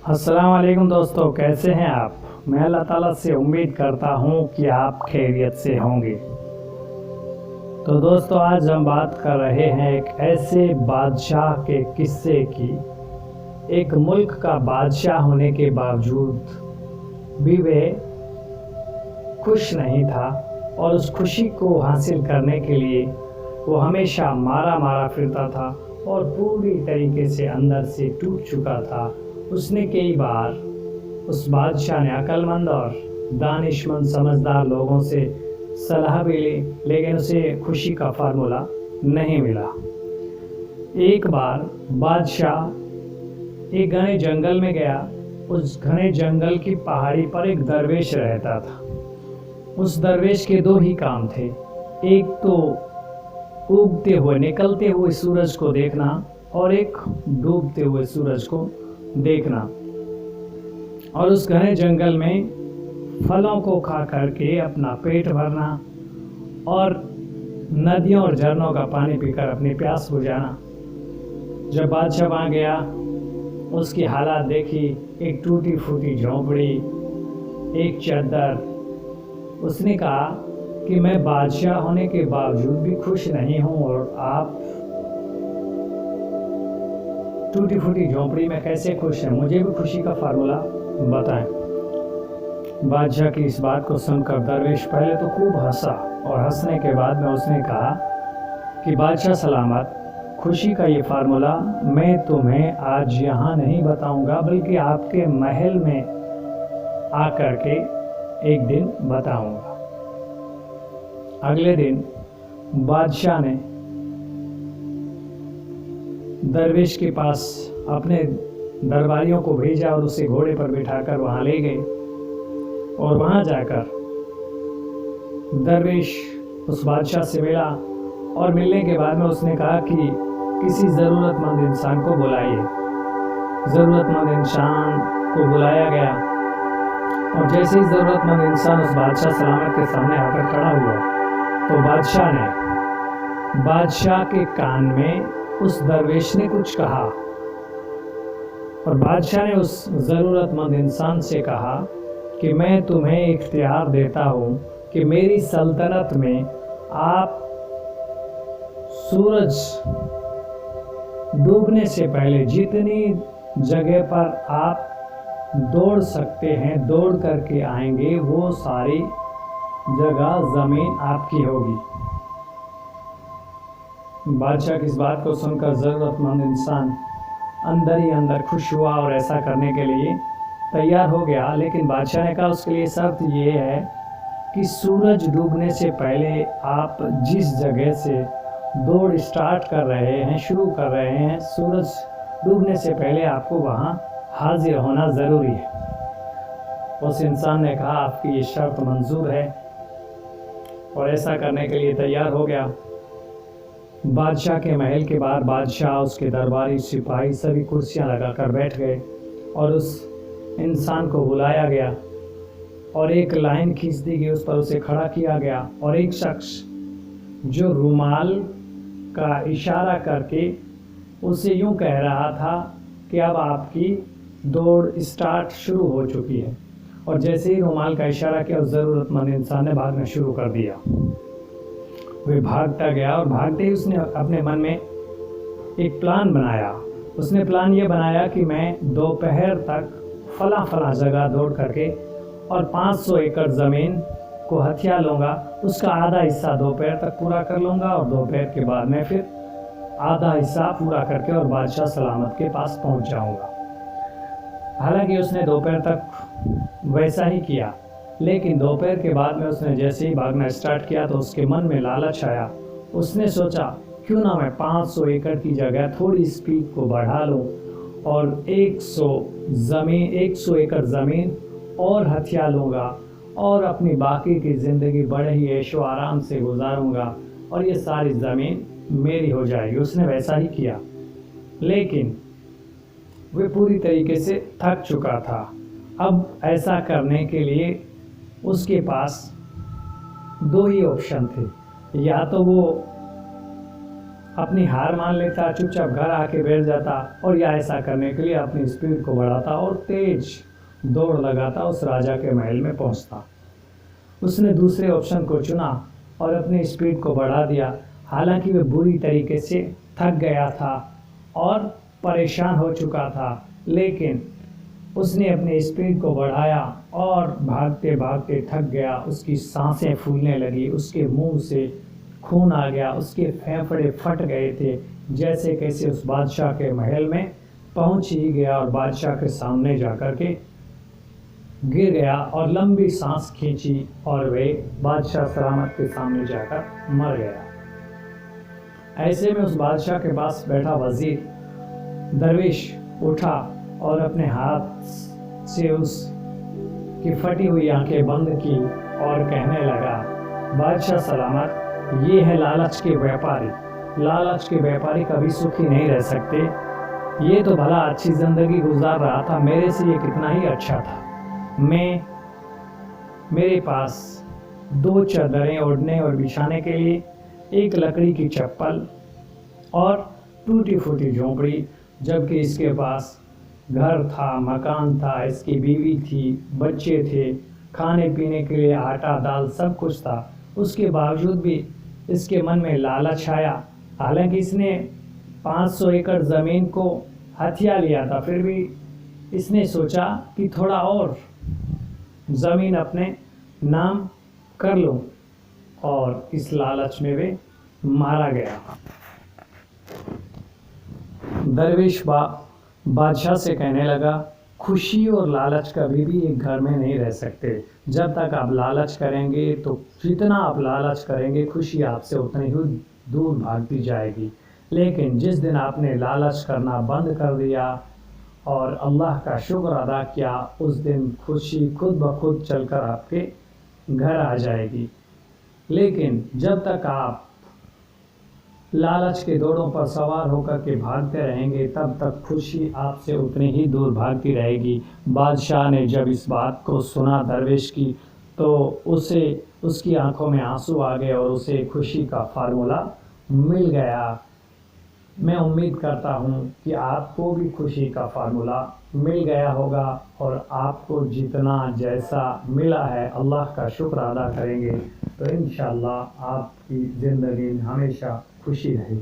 अस्सलाम वालेकुम दोस्तों, कैसे हैं आप। मैं अल्लाह ताला से उम्मीद करता हूँ कि आप खैरियत से होंगे। तो दोस्तों, आज हम बात कर रहे हैं एक ऐसे बादशाह के किस्से की। एक मुल्क का बादशाह होने के बावजूद भी वह खुश नहीं था और उस खुशी को हासिल करने के लिए वो हमेशा मारा मारा फिरता था और पूरी तरीके से अंदर से टूट चुका था। उसने कई बार उस बादशाह ने अक्लमंद और दानिशमंद समझदार लोगों से सलाह भी ली, लेकिन उसे खुशी का फार्मूला नहीं मिला। एक बार बादशाह एक घने जंगल में गया। उस घने जंगल की पहाड़ी पर एक दरवेश रहता था। उस दरवेश के दो ही काम थे, एक तो उगते हुए निकलते हुए सूरज को देखना और एक डूबते हुए सूरज को देखना। और उस घने जंगल में फलों को खा करके अपना पेट भरना और नदियों और झरनों का पानी पीकर अपनी प्यास बुझाना। जब बादशाह वहाँ गया, उसकी हालात देखी, एक टूटी फूटी झोंपड़ी, एक चादर। उसने कहा कि मैं बादशाह होने के बावजूद भी खुश नहीं हूँ और आप टूटी फूटी झोंपड़ी में कैसे खुश हैं। मुझे भी खुशी का फार्मूला बताएं। बादशाह की इस बात को सुनकर दरवेश पहले तो खूब हंसा और हंसने के बाद में उसने कहा कि बादशाह सलामत, खुशी का ये फार्मूला मैं तुम्हें आज यहाँ नहीं बताऊंगा, बल्कि आपके महल में आकर के एक दिन बताऊंगा। अगले दिन बादशाह ने दरवेश के पास अपने दरबारियों को भेजा और उसे घोड़े पर बिठाकर वहां ले गए। और वहां जाकर दरवेश उस बादशाह से मिला और मिलने के बाद में उसने कहा कि किसी ज़रूरतमंद इंसान को बुलाइए। ज़रूरतमंद इंसान को बुलाया गया और जैसे ही ज़रूरतमंद इंसान उस बादशाह सलामत के सामने आकर खड़ा हुआ तो बादशाह ने बादशाह के कान में उस दरवेश ने कुछ कहा और बादशाह ने उस ज़रूरतमंद इंसान से कहा कि मैं तुम्हें इख्तियार देता हूँ कि मेरी सल्तनत में आप सूरज डूबने से पहले जितनी जगह पर आप दौड़ सकते हैं, दौड़ करके आएंगे, वो सारी जगह ज़मीन आपकी होगी। बादशाह की इस बात को सुनकर ज़रूरतमंद इंसान अंदर ही अंदर खुश हुआ और ऐसा करने के लिए तैयार हो गया। लेकिन बादशाह ने कहा उसके लिए शर्त ये है कि सूरज डूबने से पहले आप जिस जगह से दौड़ स्टार्ट कर रहे हैं, शुरू कर रहे हैं, सूरज डूबने से पहले आपको वहाँ हाजिर होना ज़रूरी है। उस इंसान ने कहा आपकी ये शर्त मंजूर है और ऐसा करने के लिए तैयार हो गया। बादशाह के महल के बाहर बादशाह, उसके दरबारी, सिपाही सभी कुर्सियां लगाकर बैठ गए और उस इंसान को बुलाया गया और एक लाइन खींच दी गई, उस पर उसे खड़ा किया गया और एक शख्स जो रुमाल का इशारा करके उसे यूं कह रहा था कि अब आपकी दौड़ स्टार्ट शुरू हो चुकी है। और जैसे ही रुमाल का इशारा किया, उस ज़रूरतमंद इंसान ने भागना शुरू कर दिया। वह भागता गया और भागते ही उसने अपने मन में एक प्लान बनाया। उसने प्लान ये बनाया कि मैं दोपहर तक फला फला जगह दौड़ करके और 500 एकड़ ज़मीन को हथिया लूँगा, उसका आधा हिस्सा दोपहर तक पूरा कर लूँगा और दोपहर के बाद में फिर आधा हिस्सा पूरा करके और बादशाह सलामत के पास पहुँच जाऊँगा। हालांकि उसने दोपहर तक वैसा ही किया, लेकिन दोपहर के बाद में उसने जैसे ही भागना स्टार्ट किया तो उसके मन में लालच आया। उसने सोचा क्यों ना मैं 500 एकड़ की जगह थोड़ी स्पीड को बढ़ा लूँ और 100 एकड़ ज़मीन और हथिया लूँगा और अपनी बाकी की ज़िंदगी बड़े ही ऐशो आराम से गुजारूँगा और ये सारी ज़मीन मेरी हो जाएगी। उसने वैसा ही किया, लेकिन वह पूरी तरीके से थक चुका था। अब ऐसा करने के लिए उसके पास दो ही ऑप्शन थे, या तो वो अपनी हार मान लेता, चुपचाप घर आके बैठ जाता, और या ऐसा करने के लिए अपनी स्पीड को बढ़ाता और तेज दौड़ लगाता उस राजा के महल में पहुंचता। उसने दूसरे ऑप्शन को चुना और अपनी स्पीड को बढ़ा दिया। हालांकि वह बुरी तरीके से थक गया था और परेशान हो चुका था, लेकिन उसने अपनी स्पीड को बढ़ाया और भागते भागते थक गया। उसकी सांसें फूलने लगी, उसके मुंह से खून आ गया, उसके फेफड़े फट गए थे। जैसे कैसे उस बादशाह के महल में पहुंच ही गया और बादशाह के सामने जाकर के गिर गया और लंबी सांस खींची और वे बादशाह सलामत के सामने जाकर मर गया। ऐसे में उस बादशाह के पास बैठा वजीर दरवेश उठा और अपने हाथ से उस की फटी हुई आंखें बंद की और कहने लगा, बादशाह सलामत, ये है लालच के व्यापारी। लालच के व्यापारी कभी सुखी नहीं रह सकते। ये तो भला अच्छी जिंदगी गुजार रहा था, मेरे से ये कितना ही अच्छा था। मेरे पास 2 चादरें ओढ़ने और बिछाने के लिए, 1 लकड़ी की चप्पल और टूटी फूटी झोंपड़ी, जबकि इसके पास घर था, मकान था, इसकी बीवी थी, बच्चे थे, खाने पीने के लिए आटा दाल सब कुछ था। उसके बावजूद भी इसके मन में लालच आया। हालांकि इसने 500 एकड़ ज़मीन को हथिया लिया था, फिर भी इसने सोचा कि थोड़ा और ज़मीन अपने नाम कर लूं, और इस लालच में वे मारा गया। दरवेश बादशाह से कहने लगा, खुशी और लालच कभी भी एक घर में नहीं रह सकते। जब तक आप लालच करेंगे तो जितना आप लालच करेंगे खुशी आपसे उतनी ही दूर भागती जाएगी। लेकिन जिस दिन आपने लालच करना बंद कर दिया और अल्लाह का शुक्र अदा किया, उस दिन खुशी खुद ब खुद चलकर आपके घर आ जाएगी। लेकिन जब तक आप लालच के दौड़ों पर सवार होकर के भागते रहेंगे, तब तक खुशी आपसे उतनी ही दूर भागती रहेगी। बादशाह ने जब इस बात को सुना दरवेश की, तो उसे उसकी आंखों में आंसू आ गए और उसे खुशी का फार्मूला मिल गया। मैं उम्मीद करता हूँ कि आपको भी खुशी का फार्मूला मिल गया होगा, और आपको जितना जैसा मिला है अल्लाह का शुक्र अदा करेंगे तो इंशाअल्लाह आपकी ज़िंदगी हमेशा खुशी रहे।